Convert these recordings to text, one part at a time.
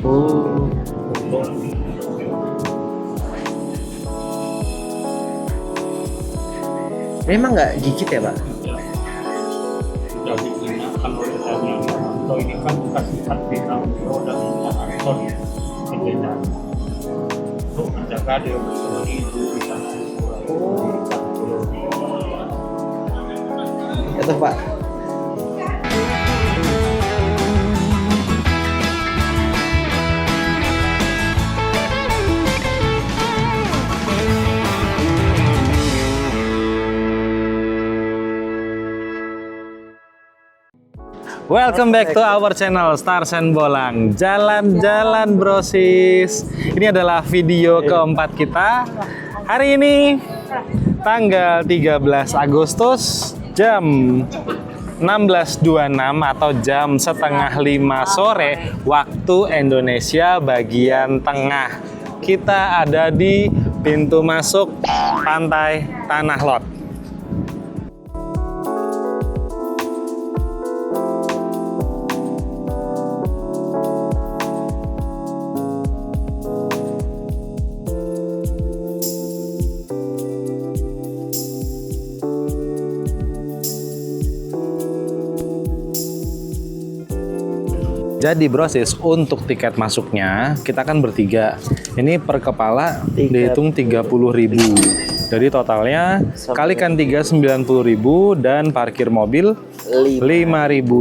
Oh. Memang nggak gigit ya, Pak? Jadi diingatkan oleh tadi atau ini kan kasih hati audio dan nonton berbeda untuk menjaga dia itu bisa Itu Pak. Welcome back to our channel Stars and Bolang. Jalan-jalan brosis. Ini adalah video keempat kita. Hari ini tanggal 13 Agustus jam 16.26 atau jam setengah 5 sore waktu Indonesia bagian tengah. Kita ada di pintu masuk Pantai Tanah Lot. Jadi brosis, untuk tiket masuknya kita kan bertiga. Ini per kepala dihitung 30.000. Jadi totalnya kalikan 3 90.000 dan parkir mobil 5.000.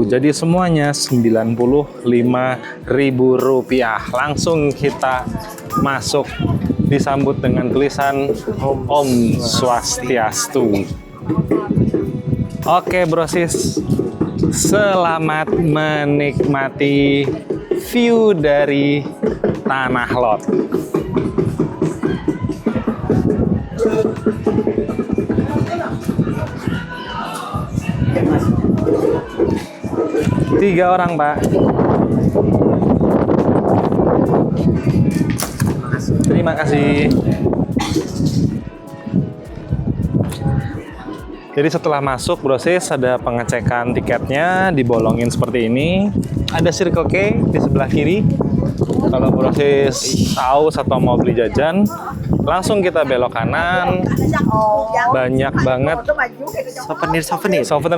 Jadi semuanya 95.000 rupiah. Langsung kita masuk, disambut dengan tulisan Om Swastiastu. Oke brosis, selamat menikmati view dari Tanah Lot. Tiga orang, Pak. Terima kasih. Jadi setelah masuk brosis ada pengecekan tiketnya, dibolongin seperti ini. Ada Circle K di sebelah kiri. Kalau brosis haus atau mau beli jajan, langsung kita belok kanan. Banyak banget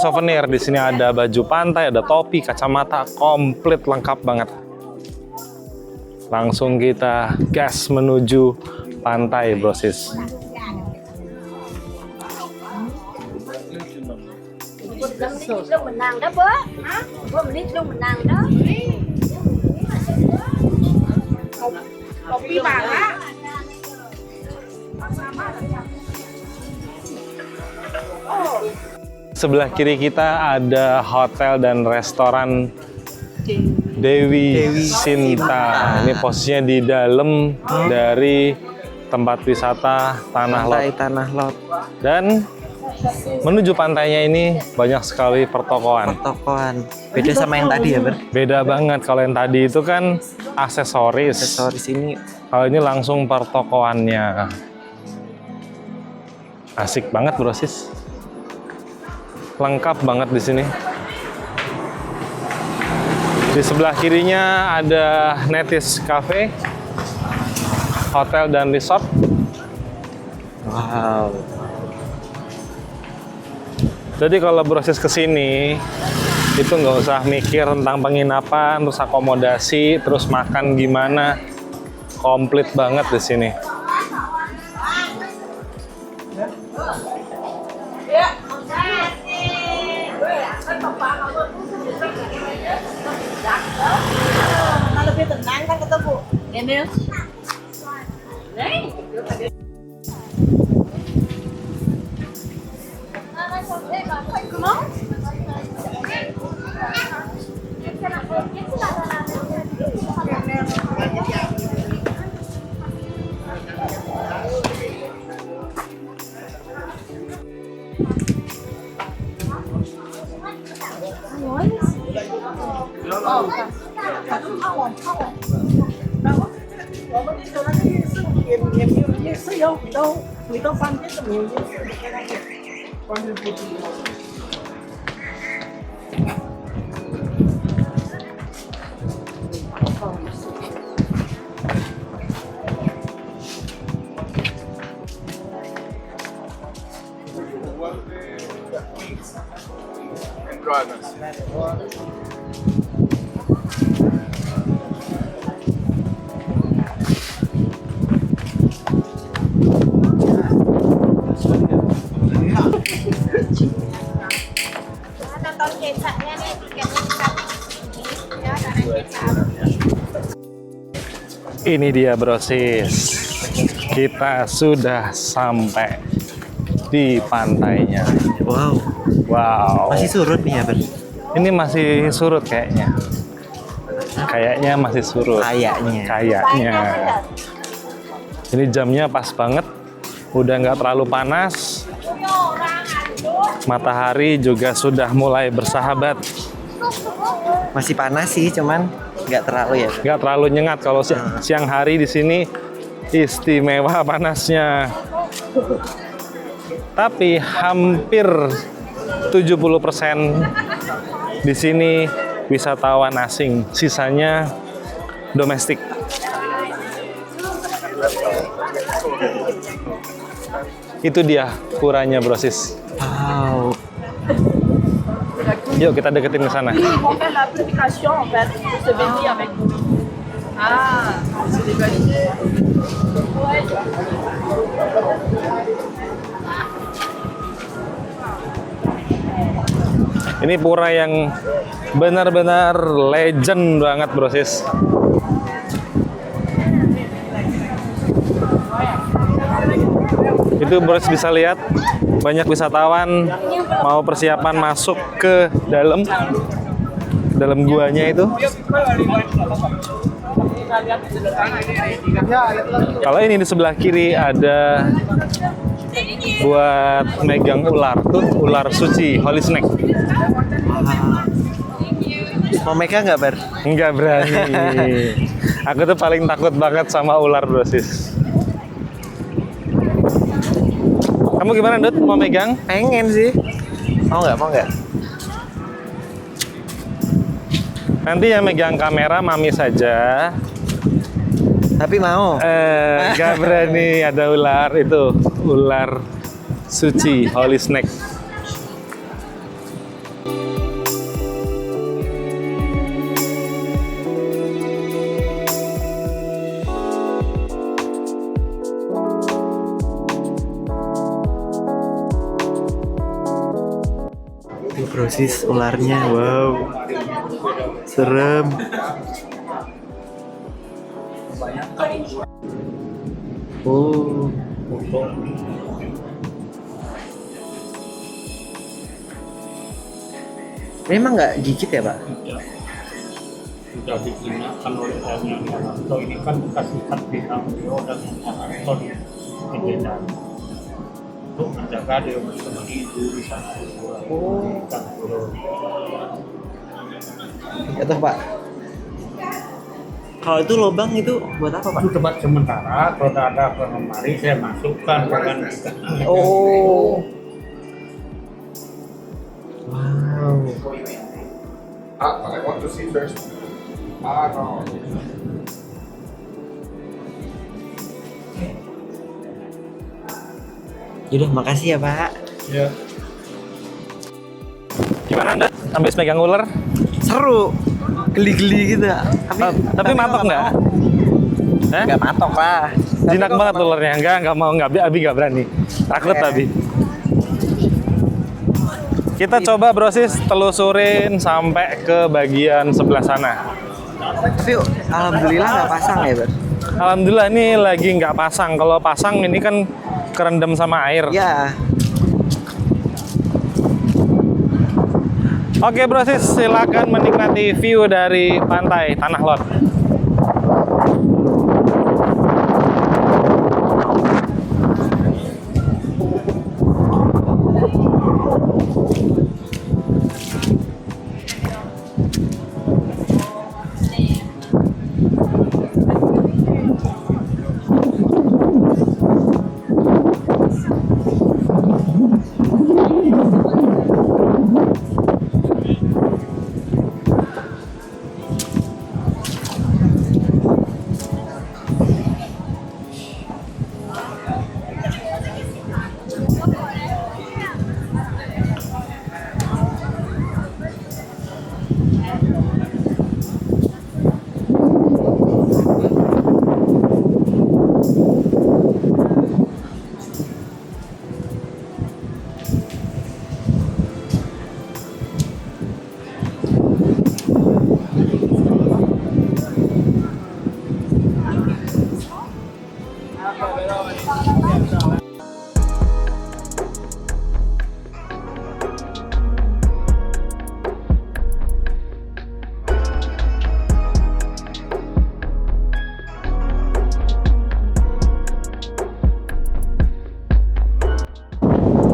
souvenir. Di sini ada baju pantai, ada topi, kacamata, komplit lengkap banget. Langsung kita gas menuju pantai brosis. Menit lu menang dah, Bu. Menit lu menang dah. Kopi mana? Sebelah kiri kita ada hotel dan restoran Dewi Sinta. Ini posisinya di dalam dari tempat wisata Tanah Lot. Tanah Lot. Dan menuju pantainya ini banyak sekali pertokoan. Beda sama yang tadi ya, Ber? Beda banget. Kalau yang tadi itu kan aksesoris. Aksesoris ini. Kalau ini langsung pertokoannya. Asik banget brosis. Lengkap banget di sini. Di sebelah kirinya ada Netis Cafe, hotel dan resort. Wow. Jadi kalau brosis ke sini itu nggak usah mikir tentang penginapan, terus akomodasi, terus makan gimana. Komplit banget di sini. Lebih tenang kan ketemu. Emil.我们那时候那个夜市夜市有回到饭店都没有夜市的在那边，完全不知道。Nonton kecapnya nih, tiketnya ya, karena kecap. Ini dia brosis. Kita sudah sampai di pantainya. Wow. Wow. Masih surut nih ya, Ber? Ini masih surut kayaknya. Kayaknya masih surut. Kayaknya. Kayaknya. Ini jamnya pas banget. Udah nggak terlalu panas. Matahari juga sudah mulai bersahabat. Masih panas sih, cuman nggak terlalu ya. Ber? Nggak terlalu nyengat. Kalau siang hari di sini istimewa panasnya. Tapi hampir 70% di sini wisatawan asing, sisanya domestik. Itu dia puranya brosis. Wow. Yuk kita deketin ke sana. On fait la purification en fait, se baigner avec nous. Ah, c'est des valides. Ouais. Ini pura yang benar-benar legend banget brosis. Itu brosis bisa lihat banyak wisatawan mau persiapan masuk ke dalam guanya itu. Kalau ini di sebelah kiri ada buat megang ular tuh, ular suci, holy snake. Mau megang nggak, Ber? Enggak berani. Aku tuh paling takut banget sama ular brosis. Kamu gimana, Dut? Mau megang? Pengen sih. Mau nggak? Mau nggak? Nanti yang megang kamera mami saja. Tapi mau. Nggak berani, ada ular itu, ular suci, holy snake. Tuh brosis ularnya, wow. Serem. Oh. Memang nggak gigit ya, Pak? Sudah dijinakkan oleh Yang Wiranto. Ini kan bekas ikat bintang beliau dan Wiranto di Medan. Untuk menjaga dia bersemedi itu di sana. Kan Atau Pak? Kalau itu lubang itu buat apa, Pak? itu tempat sementara. Kalau ada penggemari saya masukkan dengan Oh. Wow. I want to see first. No. Yaudah, makasih ya, Pak. ya. Gimana, Anda? Habis megang ular? Seru. Geli-geli gitu. Tapi matok nggak? Nggak matok lah. Jinak banget ularnya. Nggak mau, Abi nggak berani. Takut Abi. Kita coba brosis telusurin sampai ke bagian sebelah sana. Tapi alhamdulillah nggak pasang ya, Ber? Alhamdulillah ini lagi nggak pasang. Kalau pasang ini kan kerendam sama air. Ya. Oke brosis, silakan menikmati view dari pantai Tanah Lot.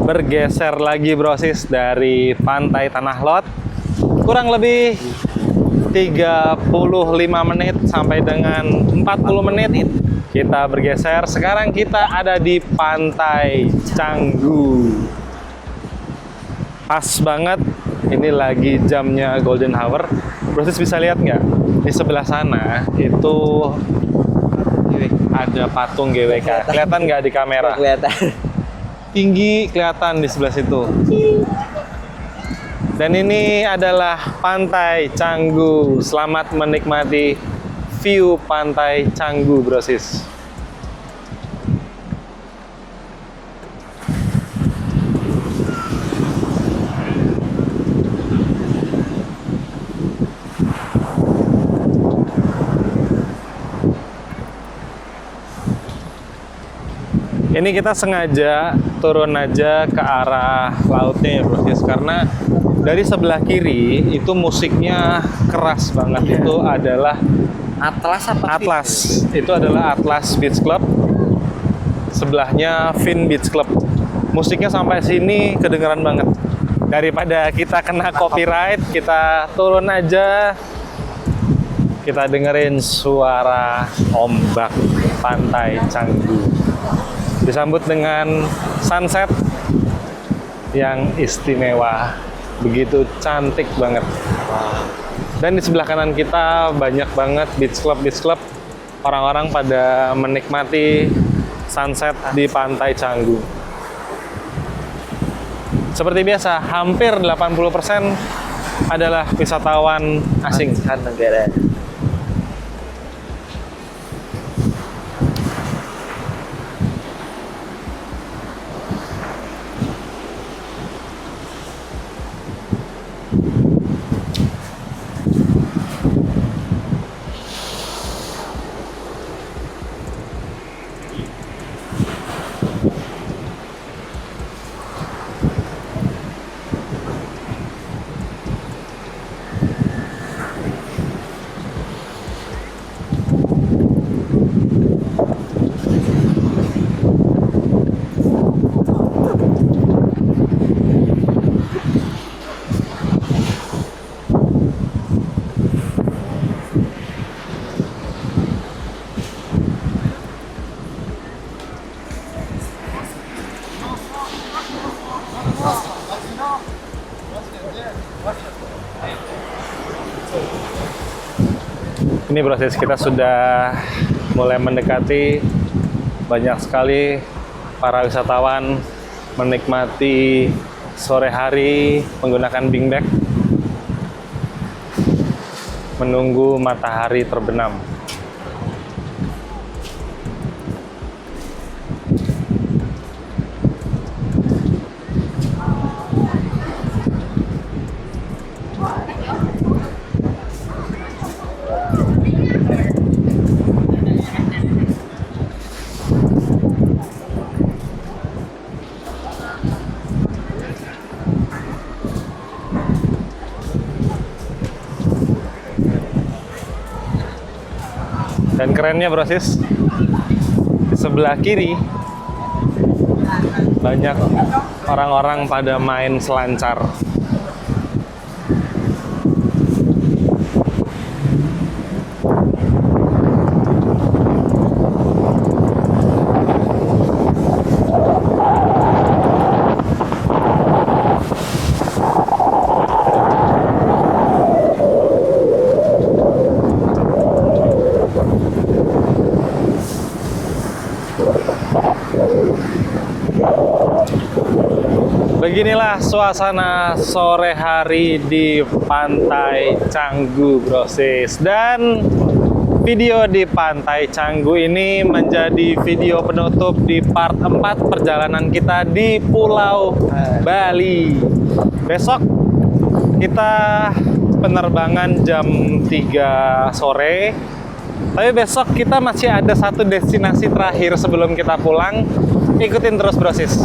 bergeser lagi brosis dari pantai Tanah Lot. Kurang lebih 35 menit sampai dengan 40 menit kita bergeser. Sekarang kita ada di Pantai Canggu. Pas banget, ini lagi jamnya golden hour. Brosis bisa lihat nggak? Di sebelah sana itu ada patung GWK. Kelihatan nggak di kamera? Kelihatan. Tinggi kelihatan di sebelah situ. Dan ini adalah Pantai Canggu. Selamat menikmati view Pantai Canggu, brosis. Ini kita sengaja turun aja ke arah lautnya ya brosis, karena dari sebelah kiri itu musiknya keras banget. Itu adalah Atlas apa? Atlas. Itu adalah Atlas Beach Club. Sebelahnya Fin Beach Club. Musiknya sampai sini kedengeran banget. Daripada kita kena copyright, kita turun aja. Kita dengerin suara ombak Pantai Canggu. Disambut dengan sunset yang istimewa. Begitu cantik banget. Dan di sebelah kanan kita banyak banget beach club. Orang-orang pada menikmati sunset di Pantai Canggu. Seperti biasa, hampir 80% adalah wisatawan asing. Negara. Ini proses kita sudah mulai mendekati. Banyak sekali para wisatawan menikmati sore hari menggunakan beanbag, menunggu matahari terbenam. Dan kerennya brosis, di sebelah kiri banyak orang-orang pada main selancar. Beginilah suasana sore hari di Pantai Canggu, brosis. Dan video di Pantai Canggu ini menjadi video penutup di part 4 perjalanan kita di Pulau Bali. Besok kita penerbangan jam 3 sore. Tapi besok kita masih ada satu destinasi terakhir sebelum kita pulang. Ikutin terus, brosis.